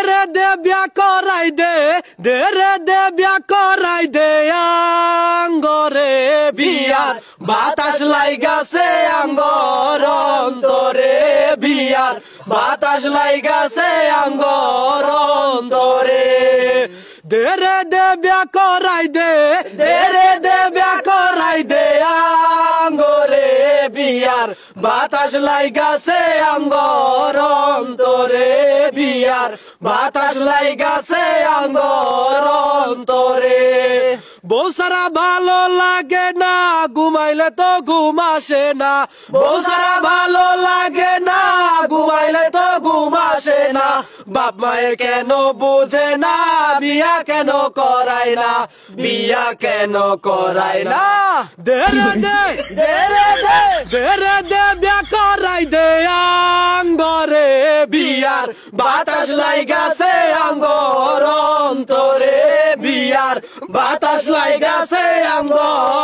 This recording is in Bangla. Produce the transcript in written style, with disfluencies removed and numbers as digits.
রে দে বিয়া করাই দে রে দে বিয়া করাই দে আঙ্গরে বিয়ার বাতাস লাইগাছে আঙ্গর অন্তরে বিয়ার বাতাস লাইগাছে আঙ্গর অন্তরে দে রে দে বিয়া করাই দে রে দে বিয়া করাই দে আঙ্গরে বিয়ার বাতাস লাইগাছে আঙ্গর অন্তরে বিয়ার বাতাস লাইগাছে আঙ্গর অন্তরে বউ সারা ভালো লাগে না ঘুমাইলে তো ঘুম আসে না বউ সারা ভালো লাগে না ঘুমাইলে তো ঘুম আসে না বাপ মায়ে কেন বুঝে না বিয়া কেন করাই না বিয়া কেন করাই না দে রে দে রে দে বিয়া করাই দে আঙ্গরে বিয়ার বাতাস লাইগাছে আঙ্গর অন্তরে বিয়ার বাতাস লাইগাছে আঙ্গর